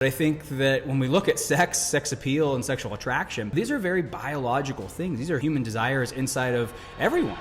But I think that when we look at sex appeal, and sexual attraction, these are very biological things. These are human desires inside of everyone.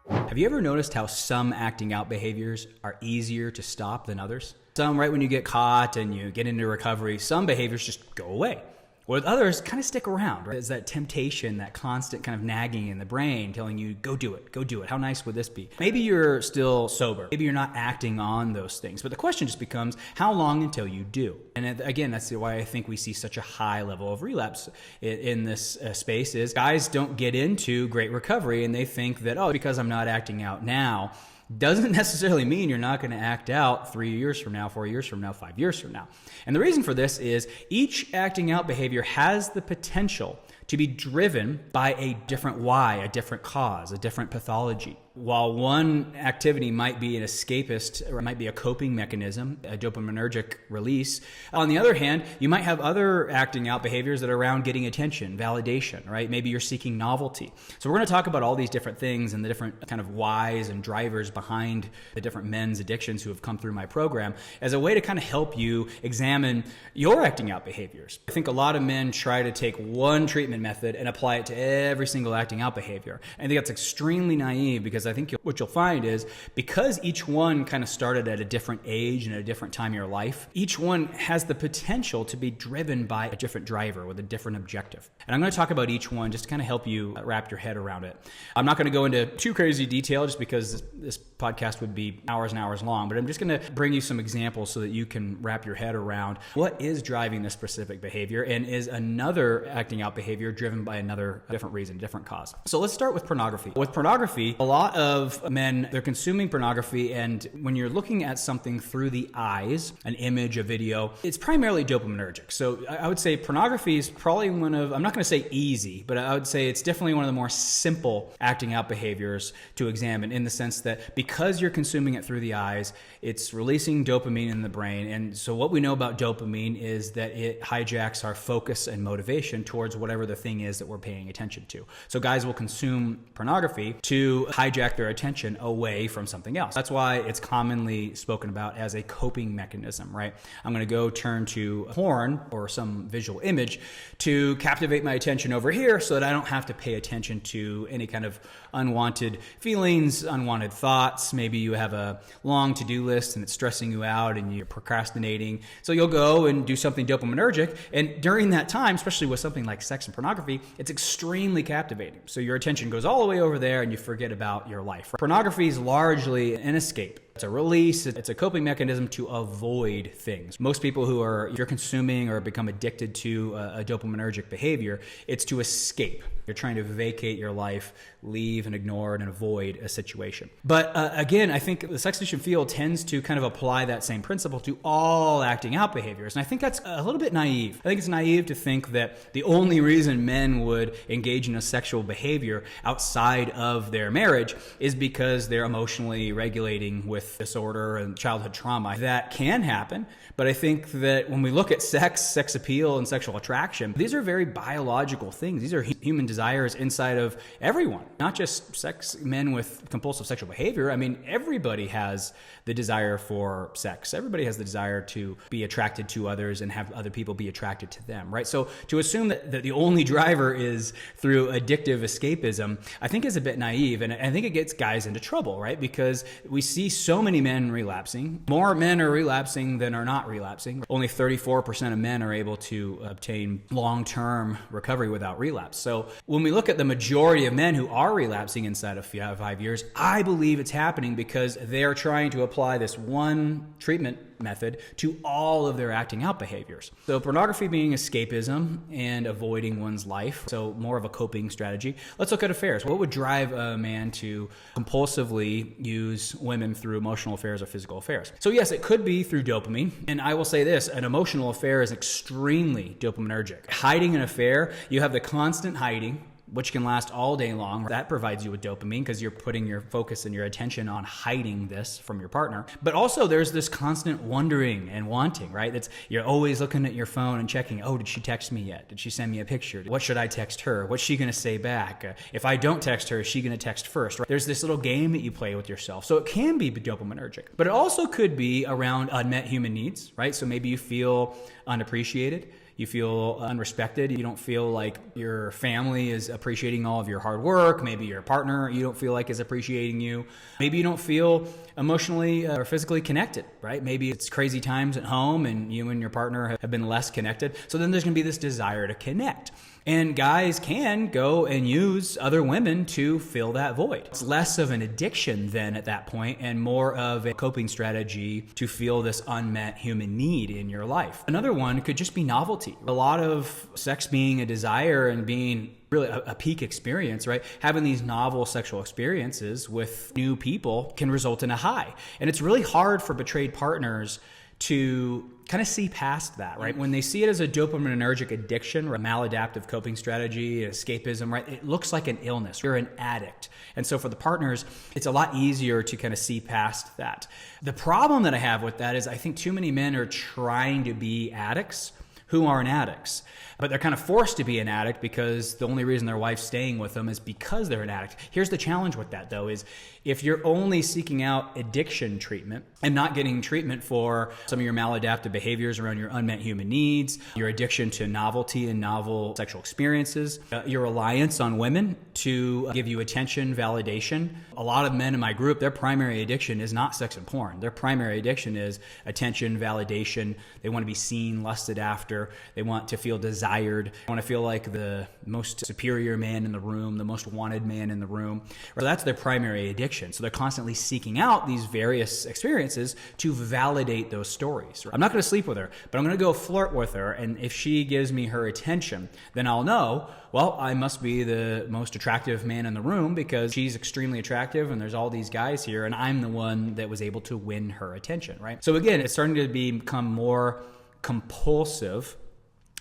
Have you ever noticed how some acting out behaviors are easier to stop than others? Some, right when you get caught and you get into recovery, some behaviors just go away. With others, kind of stick around, right? It's that temptation, that constant kind of nagging in the brain telling you, go do it, go do it. How nice would this be? Maybe you're still sober. Maybe you're not acting on those things. But the question just becomes, how long until you do? And again, that's why I think we see such a high level of relapse in this space is guys don't get into great recovery and they think that, oh, because I'm not acting out now, doesn't necessarily mean you're not going to act out 3 years from now, 4 years from now, 5 years from now. And the reason for this is each acting out behavior has the potential to be driven by a different why, a different cause, a different pathology. While one activity might be an escapist or it might be a coping mechanism, a dopaminergic release, on the other hand, you might have other acting out behaviors that are around getting attention, validation, right? Maybe you're seeking novelty. So we're going to talk about all these different things and the different kind of whys and drivers behind the different men's addictions who have come through my program as a way to kind of help you examine your acting out behaviors. I think a lot of men try to take one treatment method and apply it to every single acting out behavior. And I think that's extremely naive because I think what you'll find is because each one kind of started at a different age and at a different time in your life, each one has the potential to be driven by a different driver with a different objective. And I'm going to talk about each one just to kind of help you wrap your head around it. I'm not going to go into too crazy detail just because this podcast would be hours and hours long, but I'm just going to bring you some examples so that you can wrap your head around what is driving this specific behavior and is another acting out behavior driven by another different reason, different cause. So let's start with pornography. With pornography, a lot of men, they're consuming pornography, and when you're looking at something through the eyes, an image, a video, it's primarily dopaminergic. So I would say pornography is probably one of, I'm not going to say easy, but I would say it's definitely one of the more simple acting out behaviors to examine in the sense that because you're consuming it through the eyes, it's releasing dopamine in the brain. And so what we know about dopamine is that it hijacks our focus and motivation towards whatever the thing is that we're paying attention to. So guys will consume pornography to hijack their attention away from something else. That's why it's commonly spoken about as a coping mechanism, right? I'm going to go turn to porn or some visual image to captivate my attention over here so that I don't have to pay attention to any kind of unwanted feelings, unwanted thoughts. Maybe you have a long to-do list and it's stressing you out and you're procrastinating. So you'll go and do something dopaminergic. And during that time, especially with something like sex and pornography, it's extremely captivating. So your attention goes all the way over there and you forget about your life. Pornography is largely an escape. It's a release. It's a coping mechanism to avoid things. Most people who are, if you're consuming or become addicted to a dopaminergic behavior, it's to escape. You're trying to vacate your life, leave and ignore and avoid a situation. But again, I think the sex addiction field tends to kind of apply that same principle to all acting out behaviors. And I think that's a little bit naive. I think it's naive to think that the only reason men would engage in a sexual behavior outside of their marriage is because they're emotionally regulating with disorder and childhood trauma. That can happen, but I think that when we look at sex appeal and sexual attraction, these are very biological things. These are human desires inside of everyone, not just men with compulsive sexual behavior. I mean, everybody has the desire for sex. Everybody has the desire to be attracted to others and have other people be attracted to them, right? So to assume that the only driver is through addictive escapism, I think is a bit naive. And I think it gets guys into trouble, right? Because we see so many men relapsing. More men are relapsing than are not relapsing. Only 34% of men are able to obtain long-term recovery without relapse. So when we look at the majority of men who are relapsing inside of 5 years, I believe it's happening because they're trying to apply this one treatment method to all of their acting out behaviors. So pornography being escapism and avoiding one's life, so more of a coping strategy. Let's look at affairs. What would drive a man to compulsively use women through emotional affairs or physical affairs? So yes, it could be through dopamine. And I will say this, an emotional affair is extremely dopaminergic. Hiding an affair, you have the constant hiding, which can last all day long. That provides you with dopamine because you're putting your focus and your attention on hiding this from your partner. But also there's this constant wondering and wanting, right? You're always looking at your phone and checking, oh, did she text me yet? Did she send me a picture? What should I text her? What's she going to say back? If I don't text her, is she going to text first? Right? There's this little game that you play with yourself. So it can be dopaminergic, but it also could be around unmet human needs, right? So maybe you feel unappreciated. You feel unrespected. You don't feel like your family is appreciating all of your hard work. Maybe your partner you don't feel like is appreciating you. Maybe you don't feel emotionally or physically connected, right? Maybe it's crazy times at home and you and your partner have been less connected. So then there's going to be this desire to connect. And guys can go and use other women to fill that void. It's less of an addiction then at that point and more of a coping strategy to feel this unmet human need in your life. Another one could just be novelty. A lot of sex being a desire and being really a peak experience, right? Having these novel sexual experiences with new people can result in a high. And it's really hard for betrayed partners to kind of see past that, right? When they see it as a dopaminergic addiction or a maladaptive coping strategy, escapism, right? It looks like an illness. You're an addict. And so for the partners, it's a lot easier to kind of see past that. The problem that I have with that is I think too many men are trying to be addicts who aren't addicts. But they're kind of forced to be an addict because the only reason their wife's staying with them is because they're an addict. Here's the challenge with that, though, is if you're only seeking out addiction treatment and not getting treatment for some of your maladaptive behaviors around your unmet human needs, your addiction to novelty and novel sexual experiences, your reliance on women to give you attention, validation. A lot of men in my group, their primary addiction is not sex and porn. Their primary addiction is attention, validation. They want to be seen, lusted after. They want to feel desired. They want to feel like the most superior man in the room, the most wanted man in the room. So that's their primary addiction. So they're constantly seeking out these various experiences to validate those stories. I'm not going to sleep with her, but I'm going to go flirt with her. And if she gives me her attention, then I'll know, well, I must be the most attractive man in the room because she's extremely attractive and there's all these guys here and I'm the one that was able to win her attention, right? So again, it's starting to become more compulsive,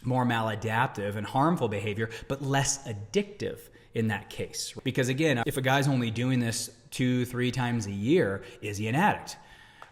more maladaptive and harmful behavior, but less addictive in that case. Because again, if a guy's only doing this 2-3 times a year, is he an addict?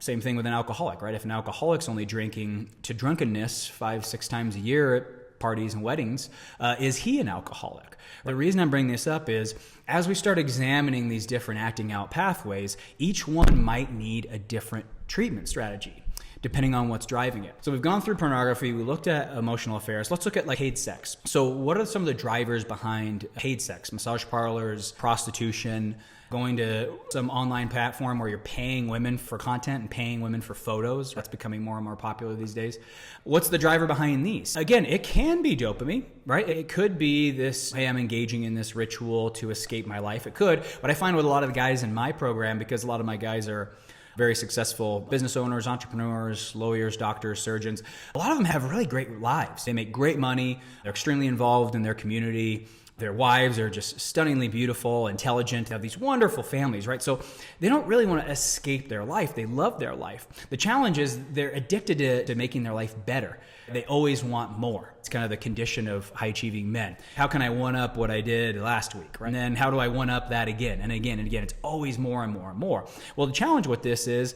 Same thing with an alcoholic, right? If an alcoholic's only drinking to drunkenness 5-6 times a year at parties and weddings, is he an alcoholic? The reason I'm bringing this up is as we start examining these different acting out pathways, each one might need a different treatment strategy depending on what's driving it. So we've gone through pornography, we looked at emotional affairs. Let's look at like paid sex. So what are some of the drivers behind paid sex? Massage parlors, prostitution, going to some online platform where you're paying women for content and paying women for photos. That's becoming more and more popular these days. What's the driver behind these? Again, it can be dopamine, right? It could be this, hey, I'm engaging in this ritual to escape my life. It could, but I find with a lot of the guys in my program, because a lot of my guys are very successful business owners, entrepreneurs, lawyers, doctors, surgeons. A lot of them have really great lives. They make great money. They're extremely involved in their community. Their wives are just stunningly beautiful, intelligent, have these wonderful families, right? So they don't really want to escape their life. They love their life. The challenge is they're addicted to making their life better. They always want more. It's kind of the condition of high-achieving men. How can I one-up what I did last week? Right? And then how do I one-up that again and again and again? It's always more and more and more. Well, the challenge with this is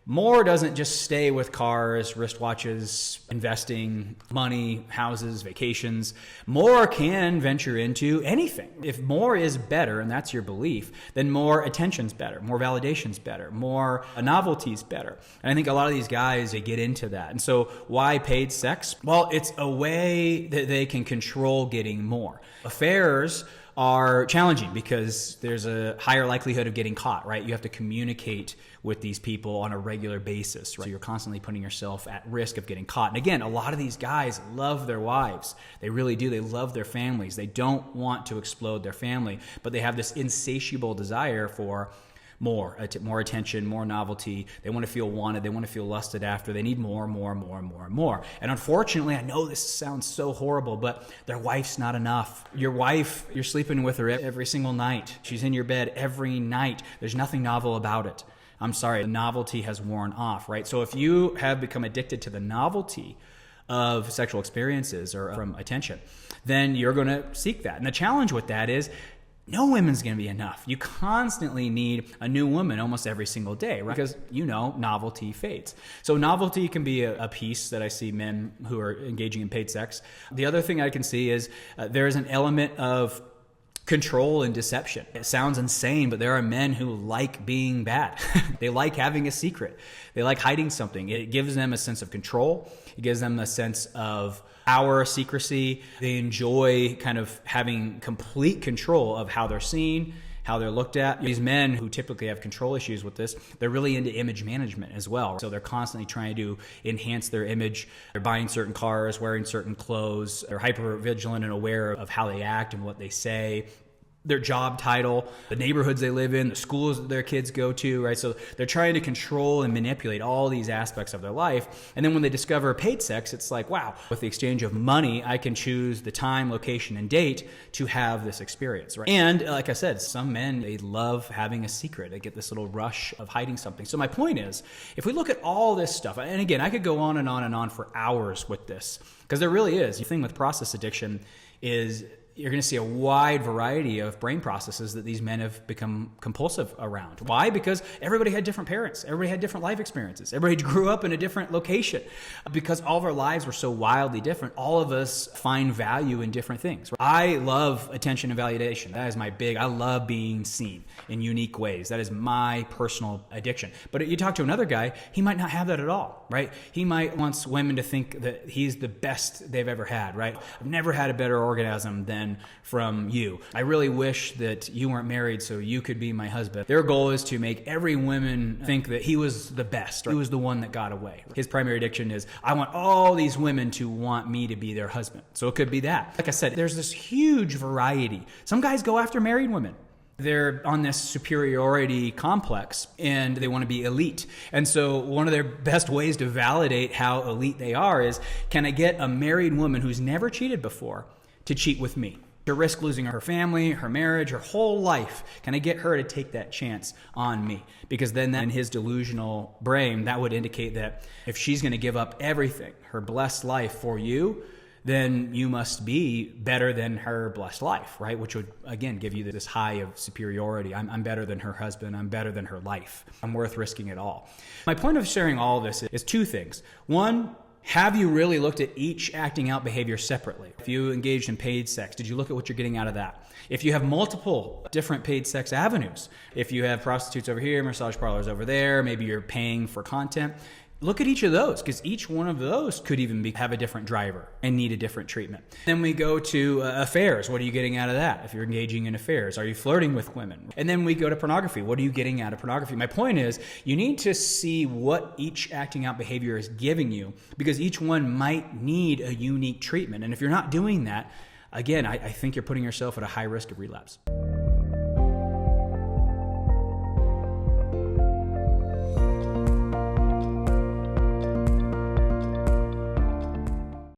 more doesn't just stay with cars, wristwatches, investing, money, houses, vacations. More can venture into anything. If more is better, and that's your belief, then more attention's better, more validation's better, more novelty's better. And I think a lot of these guys, they get into that. And so why paid sex? Well, it's a way that they can control getting more. Affairs are challenging because there's a higher likelihood of getting caught, right? You have to communicate with these people on a regular basis, right? So you're constantly putting yourself at risk of getting caught. And again, a lot of these guys love their wives. They really do. They love their families. They don't want to explode their family, but they have this insatiable desire for more attention, more novelty. They want to feel wanted. They want to feel lusted after. They need more. And unfortunately, I know this sounds so horrible, but their wife's not enough. Your wife, you're sleeping with her every single night. She's in your bed every night. There's nothing novel about it. I'm sorry, the novelty has worn off, right? So if you have become addicted to the novelty of sexual experiences or from attention, then you're going to seek that. And the challenge with that is no woman's going to be enough. You constantly need a new woman almost every single day, right? Because, novelty fades. So novelty can be a piece that I see men who are engaging in paid sex. The other thing I can see is there is an element of control and deception. It sounds insane, but there are men who like being bad. They like having a secret. They like hiding something. It gives them a sense of control. It gives them a sense of power, secrecy. They enjoy kind of having complete control of how they're seen, how they're looked at. These men who typically have control issues with this, they're really into image management as well. So they're constantly trying to enhance their image. They're buying certain cars, wearing certain clothes. They're hyper vigilant and aware of how they act and what they say, their job title, the neighborhoods they live in, the schools that their kids go to, right? So they're trying to control and manipulate all these aspects of their life. And then when they discover paid sex, it's like, wow, with the exchange of money, I can choose the time, location, and date to have this experience, right? And like I said, some men, they love having a secret. They get this little rush of hiding something. So my point is, if we look at all this stuff, and again, I could go on and on and on for hours with this, because there really is. The thing with process addiction is you're going to see a wide variety of brain processes that these men have become compulsive around. Why? Because everybody had different parents. Everybody had different life experiences. Everybody grew up in a different location. Because all of our lives were so wildly different, all of us find value in different things. I love attention and validation. That is I love being seen in unique ways. That is my personal addiction. But you talk to another guy, he might not have that at all, right? He might want women to think that he's the best they've ever had, right? I've never had a better orgasm than from you. I really wish that you weren't married so you could be my husband. Their goal is to make every woman think that he was the best, or he was the one that got away. His primary addiction is, I want all these women to want me to be their husband. So it could be that. Like I said, there's this huge variety. Some guys go after married women. They're on this superiority complex and they want to be elite. And so one of their best ways to validate how elite they are is, can I get a married woman who's never cheated before to cheat with me? To risk losing her family, her marriage, her whole life. Can I get her to take that chance on me? Because then in his delusional brain, that would indicate that if she's going to give up everything, her blessed life for you, then you must be better than her blessed life, right? Which would, again, give you this high of superiority. I'm better than her husband. I'm better than her life. I'm worth risking it all. My point of sharing all of this is two things. One, have you really looked at each acting out behavior separately? If you engaged in paid sex, did you look at what you're getting out of that? If you have multiple different paid sex avenues, if you have prostitutes over here, massage parlors over there, maybe you're paying for content, look at each of those, because each one of those could even have a different driver and need a different treatment. Then we go to affairs. What are you getting out of that? If you're engaging in affairs, are you flirting with women? And then we go to pornography. What are you getting out of pornography? My point is, you need to see what each acting out behavior is giving you, because each one might need a unique treatment. And if you're not doing that, again, I think you're putting yourself at a high risk of relapse.